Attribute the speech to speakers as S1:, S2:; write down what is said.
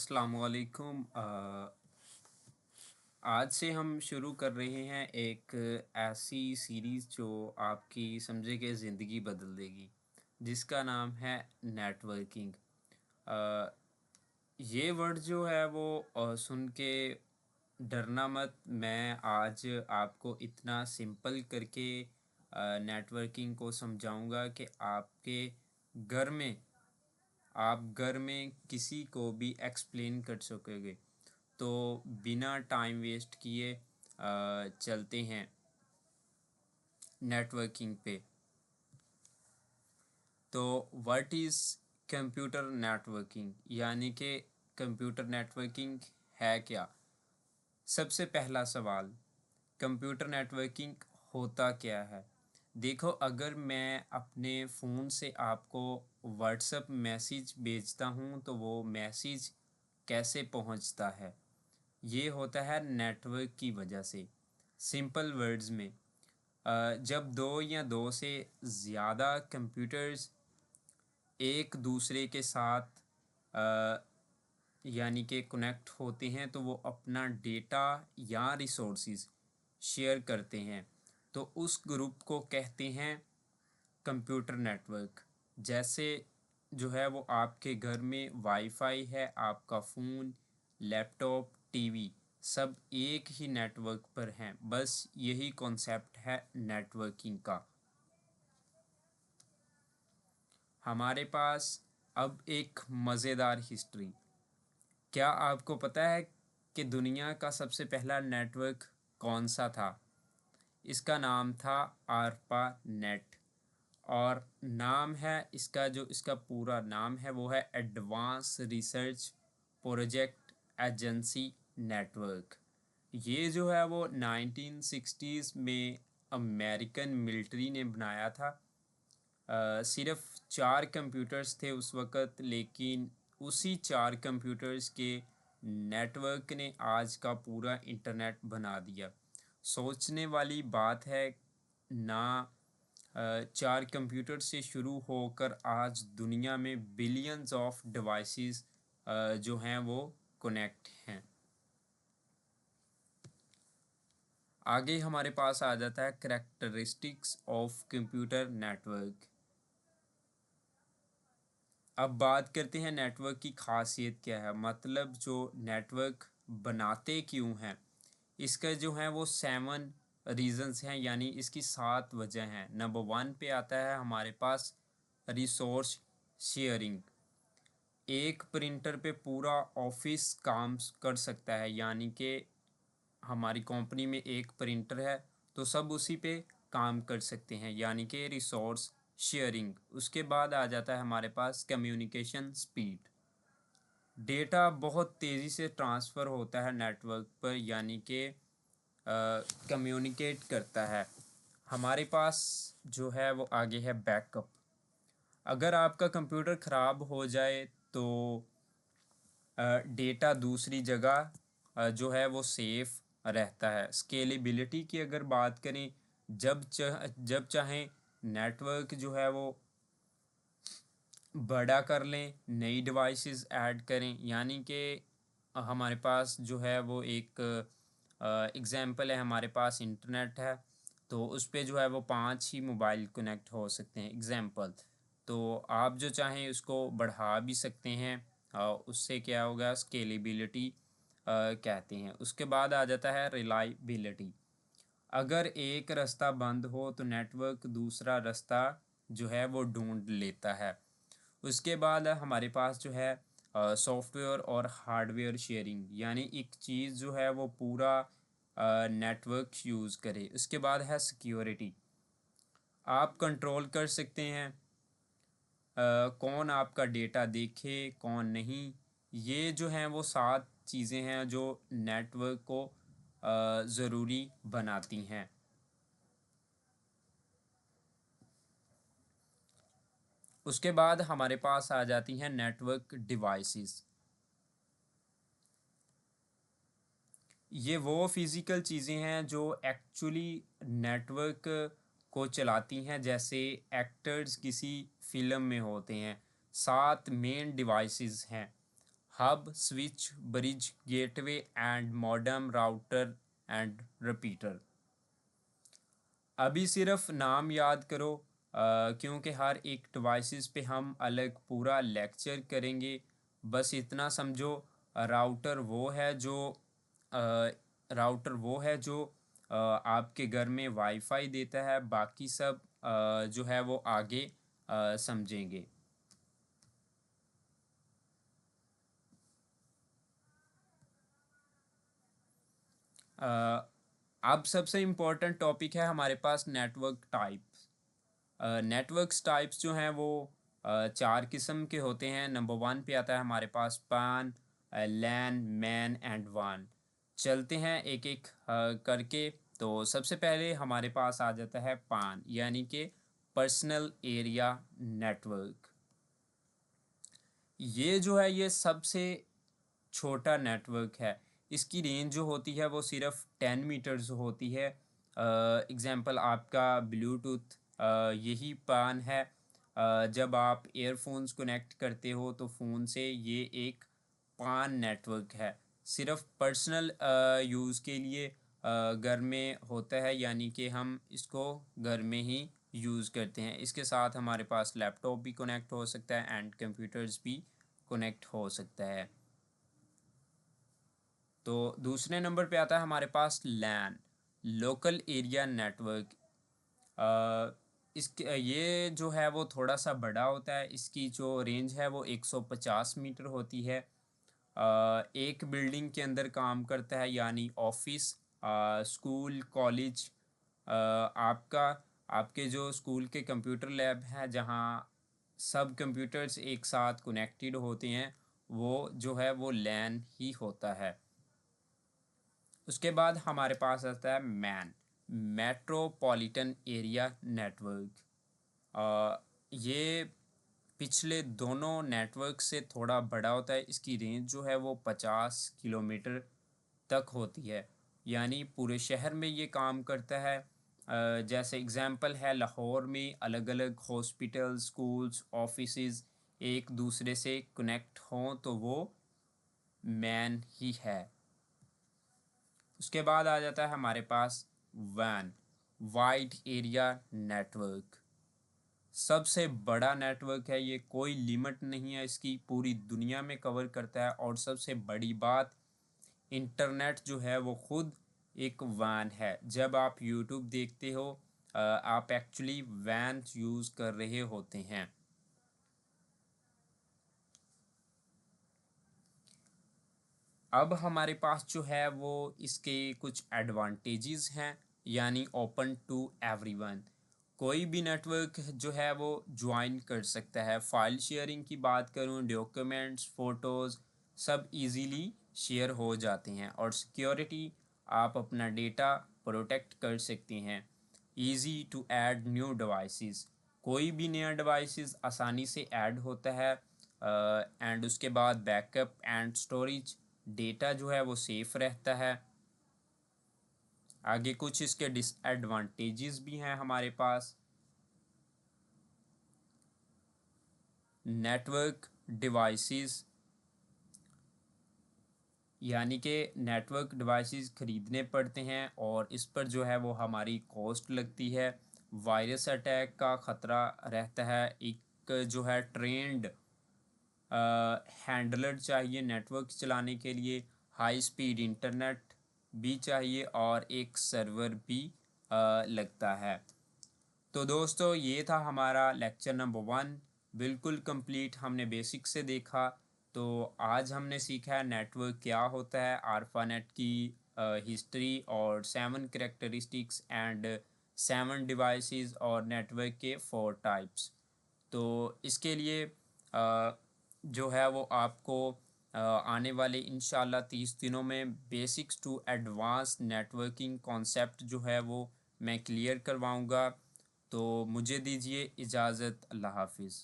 S1: अस्सलामुअलैकुम। आज से हम शुरू कर रहे हैं एक ऐसी सीरीज़ जो आपकी समझे कि ज़िंदगी बदल देगी, जिसका नाम है नेटवर्किंग। अ, ये वर्ड जो है वो सुन के डरना मत। मैं आज आपको इतना सिंपल करके नेटवर्किंग को समझाऊंगा कि आपके घर में आप घर में किसी को भी एक्सप्लेन कर सकोगे। तो बिना टाइम वेस्ट किए चलते हैं नेटवर्किंग पे। तो व्हाट इज़ कंप्यूटर नेटवर्किंग, यानी कि कंप्यूटर नेटवर्किंग है क्या? सबसे पहला सवाल, कंप्यूटर नेटवर्किंग होता क्या है? देखो, अगर मैं अपने फ़ोन से आपको व्हाट्सएप मैसेज भेजता हूँ तो वो मैसेज कैसे पहुँचता है? ये होता है नेटवर्क की वजह से। सिंपल वर्ड्स में, जब दो या दो से ज़्यादा कंप्यूटर्स एक दूसरे के साथ यानी कि कनेक्ट होते हैं तो वो अपना डेटा या रिसोर्सेज शेयर करते हैं, तो उस ग्रुप को कहते हैं कंप्यूटर नेटवर्क। जैसे जो है वो आपके घर में वाईफाई है, आपका फ़ोन, लैपटॉप, टीवी सब एक ही नेटवर्क पर हैं। बस यही कॉन्सेप्ट है नेटवर्किंग का। हमारे पास अब एक मज़ेदार हिस्ट्री। क्या आपको पता है कि दुनिया का सबसे पहला नेटवर्क कौन सा था? इसका नाम था आरपा नेट। और नाम है इसका, जो इसका पूरा नाम है वो है advance research project agency network. ये जो है वो 1960s में अमेरिकन मिलिट्री ने बनाया था। सिर्फ 4 कंप्यूटर्स थे उस वक़्त, लेकिन उसी 4 कंप्यूटर्स के नेटवर्क ने आज का पूरा इंटरनेट बना दिया। सोचने वाली बात है ना। 4 कंप्यूटर से शुरू होकर आज दुनिया में बिलियंस ऑफ डिवाइसेस जो हैं वो कनेक्ट हैं। आगे हमारे पास आ जाता है करैक्टरिस्टिक्स ऑफ कंप्यूटर नेटवर्क। अब बात करते हैं नेटवर्क की खासियत क्या है, मतलब जो नेटवर्क बनाते क्यों हैं। इसका जो है वो 7 रीज़न्स हैं, यानी इसकी 7 वजह हैं। नंबर 1 पे आता है हमारे पास रिसोर्स शेयरिंग। एक प्रिंटर पे पूरा ऑफिस काम कर सकता है, यानी कि हमारी कंपनी में एक प्रिंटर है तो सब उसी पे काम कर सकते हैं, यानी कि रिसोर्स शेयरिंग। उसके बाद आ जाता है हमारे पास कम्युनिकेशन स्पीड। डेटा बहुत तेज़ी से ट्रांसफ़र होता है नेटवर्क पर, यानी कि कम्युनिकेट करता है। हमारे पास जो है वो आगे है बैकअप। अगर आपका कंप्यूटर ख़राब हो जाए तो डेटा दूसरी जगह जो है वो सेफ़ रहता है। स्केलेबिलिटी की अगर बात करें, जब चाहें नेटवर्क जो है वो बड़ा कर लें, नई डिवाइसेस ऐड करें। यानी कि हमारे पास जो है वो एक एग्ज़ाम्पल है, हमारे पास इंटरनेट है तो उस पे जो है वो 5 ही मोबाइल कनेक्ट हो सकते हैं एग्ज़ाम्पल। तो आप जो चाहें उसको बढ़ा भी सकते हैं। उससे क्या होगा, स्केलेबिलिटी कहते हैं। उसके बाद आ जाता है रिलायबिलिटी। अगर एक रास्ता बंद हो तो नेटवर्क दूसरा रास्ता जो है वो ढूंढ लेता है। उसके बाद हमारे पास जो है सॉफ्टवेयर और हार्डवेयर शेयरिंग, यानी एक चीज़ जो है वो पूरा नेटवर्क यूज़ करे। उसके बाद है सिक्योरिटी। आप कंट्रोल कर सकते हैं कौन आपका डेटा देखे कौन नहीं। ये जो हैं वो 7 चीज़ें हैं जो नेटवर्क को ज़रूरी बनाती हैं। उसके बाद हमारे पास आ जाती हैं नेटवर्क डिवाइसेस। ये वो फिज़िकल चीज़ें हैं जो एक्चुअली नेटवर्क को चलाती हैं, जैसे एक्टर्स किसी फ़िल्म में होते हैं। 7 मेन डिवाइसेस हैं। Hub, switch, bridge, gateway and modem, router and repeater. अभी सिर्फ नाम याद करो, क्योंकि हर एक डिवाइसेस पे हम अलग पूरा लेक्चर करेंगे। बस इतना समझो, राउटर वो है जो राउटर वो है जो आपके घर में वाईफाई देता है। बाकी सब जो है वो आगे समझेंगे। अब सबसे इम्पोर्टेंट टॉपिक है हमारे पास नेटवर्क टाइप्स। नेटवर्क्स टाइप्स जो हैं वो चार किस्म के होते हैं। नंबर वन पे आता है हमारे पास पान, लैन, मैन एंड वान। चलते हैं एक एक करके। तो सबसे पहले हमारे पास आ जाता है पान, यानी कि पर्सनल एरिया नेटवर्क। ये जो है ये सबसे छोटा नेटवर्क है। इसकी रेंज जो होती है वो सिर्फ 10 मीटर्स होती है। एग्ज़ाम्पल आपका ब्लूटूथ यही पान है। जब आप एयरफोन्स कनेक्ट करते हो तो फ़ोन से, ये एक पान नेटवर्क है। सिर्फ पर्सनल यूज़ के लिए घर में होता है, यानी कि हम इसको घर में ही यूज़ करते हैं। इसके साथ हमारे पास लैपटॉप भी कनेक्ट हो सकता है एंड कंप्यूटर्स भी कनेक्ट हो सकता है। तो दूसरे नंबर पे आता है हमारे पास लैन, लोकल एरिया नेटवर्क। इसके ये जो है वो थोड़ा सा बड़ा होता है। इसकी जो रेंज है वो 150 मीटर होती है। एक बिल्डिंग के अंदर काम करता है, यानी ऑफिस, स्कूल, कॉलेज, आपका आपके जो स्कूल के कंप्यूटर लैब हैं जहाँ सब कंप्यूटर्स एक साथ कनेक्टेड होते हैं, वो जो है वो लैन ही होता है। उसके बाद हमारे पास आता है मैन, मेट्रोपॉलिटन एरिया नेटवर्क। ये पिछले दोनों नेटवर्क से थोड़ा बड़ा होता है। इसकी रेंज जो है वो 50 किलोमीटर तक होती है, यानी पूरे शहर में ये काम करता है। जैसे एग्ज़ाम्पल है, लाहौर में अलग अलग हॉस्पिटल, स्कूल्स, ऑफिसेज एक दूसरे से कनेक्ट हों तो वो मैन ही है। उसके बाद आ जाता है हमारे पास वैन, वाइड एरिया नेटवर्क। सबसे बड़ा नेटवर्क है ये, कोई लिमिट नहीं है इसकी, पूरी दुनिया में कवर करता है। और सबसे बड़ी बात, इंटरनेट जो है वो खुद एक वैन है। जब आप यूट्यूब देखते हो, आप एक्चुअली वैन यूज़ कर रहे होते हैं। अब हमारे पास जो है वो इसके कुछ एडवांटेजेस हैं, यानी ओपन टू एवरीवन। कोई भी नेटवर्क जो है वो ज्वाइन कर सकता है। फाइल शेयरिंग की बात करूं, डॉक्यूमेंट्स, फ़ोटोज़ सब इजीली शेयर हो जाते हैं। और सिक्योरिटी, आप अपना डेटा प्रोटेक्ट कर सकते हैं। Easy to add new devices, कोई भी नया डिवाइसेस आसानी से ऐड होता है। एंड उसके बाद बैकअप एंड स्टोरेज, डेटा जो है वो सेफ रहता है। आगे कुछ इसके डिसएडवांटेजेस भी हैं हमारे पास। नेटवर्क डिवाइसेस, यानी कि नेटवर्क डिवाइसेस ख़रीदने पड़ते हैं और इस पर जो है वो हमारी कॉस्ट लगती है। वायरस अटैक का ख़तरा रहता है। एक जो है ट्रेंड हैंडलर चाहिए नेटवर्क चलाने के लिए। हाई स्पीड इंटरनेट भी चाहिए और एक सर्वर भी लगता है। तो दोस्तों, ये था हमारा लेक्चर नंबर 1, बिल्कुल कंप्लीट। हमने बेसिक से देखा। तो आज हमने सीखा है नेटवर्क क्या होता है, आरपानेट की हिस्ट्री और 7 करेक्टरिस्टिक्स एंड 7 डिवाइसेस और नेटवर्क के 4 टाइप्स। तो इसके लिए जो है वो आपको आने वाले इंशाल्लाह 30 दिनों में basics to advance networking concept जो है वो मैं क्लियर करवाऊँगा। तो मुझे दीजिए इजाज़त। अल्लाह हाफिज़।